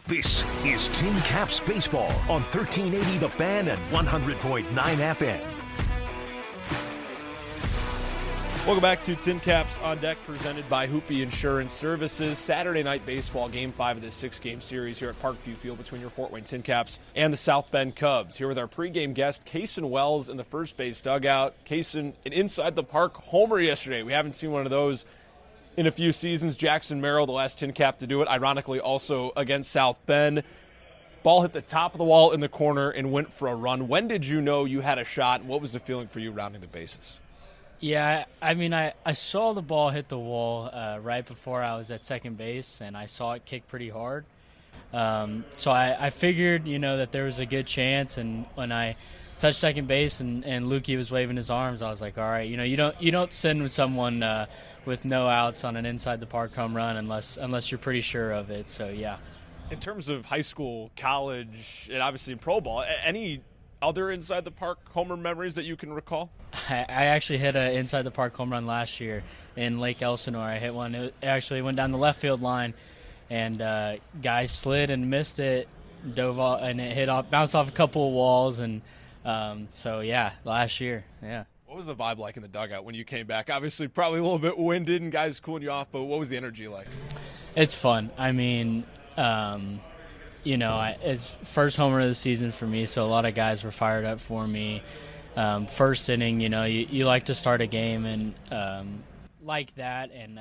This is Tin Caps Baseball on 1380 The Fan and 100.9 FM. Welcome back to Tin Caps on Deck, presented by Hoopy Insurance Services. Saturday night baseball, Game 5 of this 6-game series here at Parkview Field between your Fort Wayne Tin Caps and the South Bend Cubs. Here with our pregame guest, Kasen Wells in the first base dugout. Kasen, an inside-the-park homer yesterday. We haven't seen one of those in a few seasons. Jackson Merrill, the last Tin Cap to do it, ironically also against South Bend. Ball hit the top of the wall in the corner and went for a run. When did you know you had a shot, and what was the feeling for you rounding the bases? Yeah, I mean, I saw the ball hit the wall right before I was at second base, and I saw it kick pretty hard. So I figured, that there was a good chance, and when I touched second base and Lukey was waving his arms, I was like, all right, you don't send with someone with no outs on an inside-the-park home run unless you're pretty sure of it, so yeah. In terms of high school, college, and obviously in pro ball, any other inside-the-park homer memories that you can recall? I actually hit an inside-the-park home run last year in Lake Elsinore. I hit one. It actually went down the left field line, and guy slid and missed it, dove off, and it bounced off a couple of walls, and so, yeah, last year, yeah. What was the vibe like in the dugout when you came back? Obviously, probably a little bit winded and guys cooling you off, but what was the energy like? It's fun. I mean, it's first homer of the season for me, so a lot of guys were fired up for me. First inning, you like to start a game and like that, and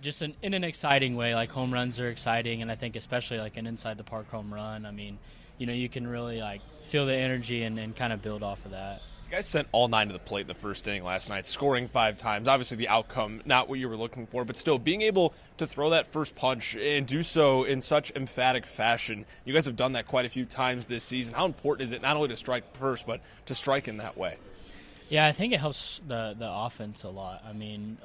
just in an exciting way. Like, home runs are exciting, and I think especially like an inside-the-park home run, I mean, you can really like feel the energy and kind of build off of that. You guys sent all 9 to the plate in the first inning last night, scoring 5 times. Obviously, the outcome, not what you were looking for, but still being able to throw that first punch and do so in such emphatic fashion. You guys have done that quite a few times this season. How important is it not only to strike first, but to strike in that way? Yeah, I think it helps the offense a lot. I mean,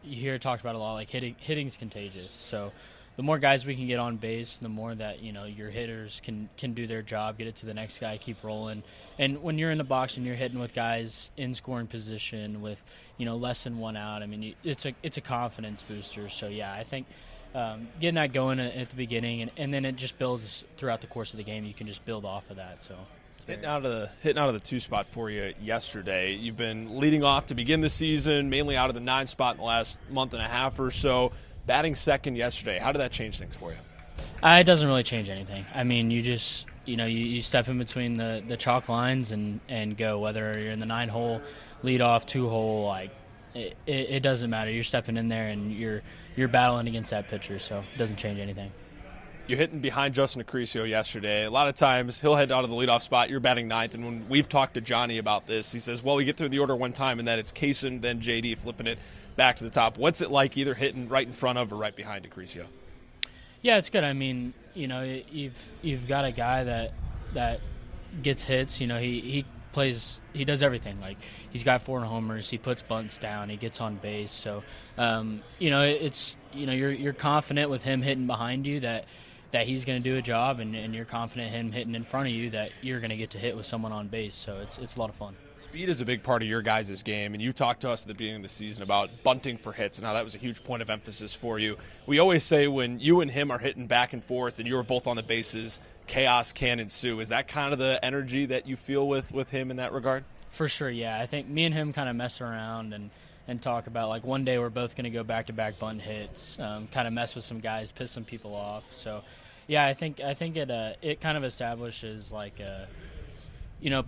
you hear it talked about a lot, like hitting's contagious. So the more guys we can get on base, the more that, your hitters can do their job, get it to the next guy, keep rolling. And when you're in the box and you're hitting with guys in scoring position with, less than 1 out, I mean, it's a confidence booster. So, yeah, I think getting that going at the beginning and then it just builds throughout the course of the game. You can just build off of that, so. Hitting out of the 2 spot for you yesterday. You've been leading off to begin the season, mainly out of the 9 spot in the last month and a half or so. Batting second yesterday, how did that change things for you? It doesn't really change anything. I mean, you just, you step in between the chalk lines and go, whether you're in the 9-hole, lead off, 2-hole, like, it doesn't matter. You're stepping in there and you're battling against that pitcher, so it doesn't change anything. You're hitting behind Justin Acrisio yesterday. A lot of times he'll head out of the leadoff spot. You're batting 9th, and when we've talked to Johnny about this, he says, well, we get through the order one time, and then it's Kasen, then JD flipping it back to the top. What's it like either hitting right in front of or right behind Acrisio? Yeah, it's good. I mean, you've got a guy that gets hits. He does everything. Like, he's got 4 homers, he puts bunts down, he gets on base. So, it's you're confident with him hitting behind you that he's going to do a job, and you're confident him hitting in front of you that you're going to get to hit with someone on base. So it's a lot of fun. Speed is a big part of your guys' game, and you talked to us at the beginning of the season about bunting for hits and how that was a huge point of emphasis for you. We always say when you and him are hitting back and forth and you're both on the bases, chaos can ensue. Is that kind of the energy that you feel with him in that regard? For sure, yeah. I think me and him kind of mess around and talk about, like, one day we're both going to go back-to-back bunt hits, kind of mess with some guys, piss some people off. So, yeah, I think it kind of establishes, like,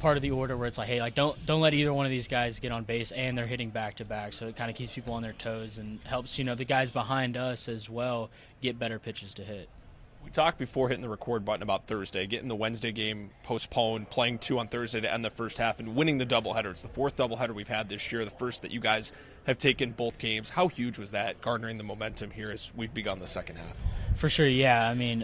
part of the order where it's like, hey, like, don't let either one of these guys get on base, and they're hitting back-to-back. So it kind of keeps people on their toes and helps, the guys behind us as well get better pitches to hit. We talked before hitting the record button about Thursday, getting the Wednesday game postponed, playing 2 on Thursday to end the first half, and winning the doubleheader. It's the 4th doubleheader we've had this year, the first that you guys have taken both games. How huge was that, garnering the momentum here as we've begun the second half? For sure, yeah. I mean,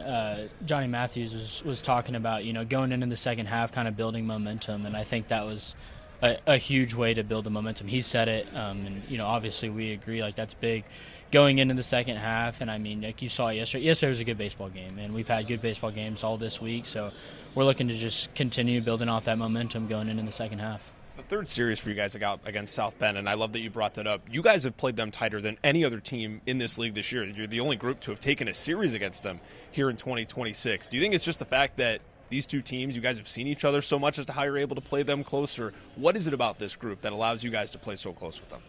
Johnny Matthews was talking about, going into the second half, kind of building momentum, and I think that was a huge way to build the momentum. He said it, and obviously we agree. Like, that's big going into the second half. And I mean, like you saw yesterday was a good baseball game, and we've had good baseball games all this week. So we're looking to just continue building off that momentum going into the second half. The third series for you guys against South Bend, and I love that you brought that up. You guys have played them tighter than any other team in this league this year. You're the only group to have taken a series against them here in 2026. Do you think it's just the fact that these two teams, you guys have seen each other so much as to how you're able to play them closer? What is it about this group that allows you guys to play so close with them?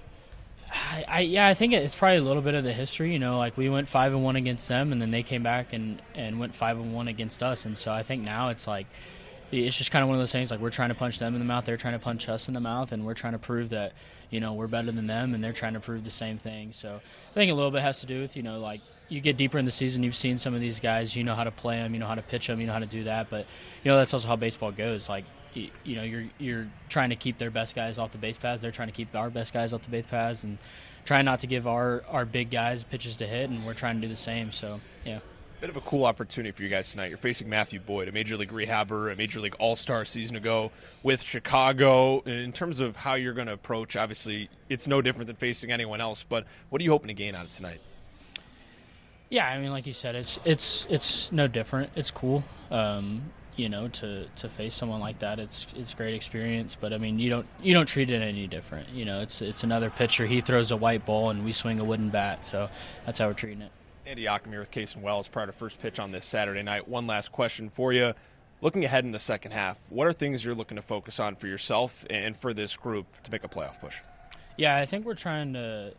I think it's probably a little bit of the history. Like we went 5-1 against them, and then they came back and went 5-1 against us. And so I think now it's like, it's just kind of one of those things, like we're trying to punch them in the mouth, they're trying to punch us in the mouth, and we're trying to prove that, we're better than them, and they're trying to prove the same thing. So I think a little bit has to do with, like you get deeper in the season, you've seen some of these guys, you know how to play them, you know how to pitch them, you know how to do that. But, that's also how baseball goes. Like, you're trying to keep their best guys off the base paths, they're trying to keep our best guys off the base paths, and trying not to give our big guys pitches to hit, and we're trying to do the same. So, yeah. Bit of a cool opportunity for you guys tonight. You're facing Matthew Boyd, a Major League rehabber, a Major League All-Star season ago with Chicago. In terms of how you're going to approach, obviously, it's no different than facing anyone else, but what are you hoping to gain out of tonight? Yeah, I mean, like you said, it's no different. It's cool, to face someone like that. It's great experience, but I mean, you don't treat it any different. It's another pitcher. He throws a white ball, and we swing a wooden bat. So that's how we're treating it. Andy Ackerman with Kasen Wells prior to first pitch on this Saturday night. One last question for you. Looking ahead in the second half, what are things you're looking to focus on for yourself and for this group to make a playoff push? Yeah, I think we're trying to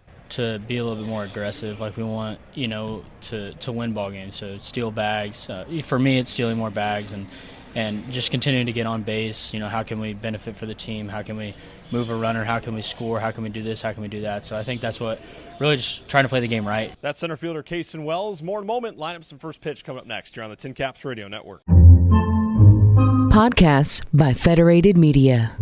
be a little bit more aggressive. Like we want, to win ball games. So steal bags. For me, it's stealing more bags and just continuing to get on base. How can we benefit for the team? How can we move a runner? How can we score? How can we do this? How can we do that? So I think that's what really just trying to play the game right. That's center fielder Kasen Wells. More in a moment. Lineups and first pitch coming up next here on the Tin Caps Radio Network. Podcasts by Federated Media.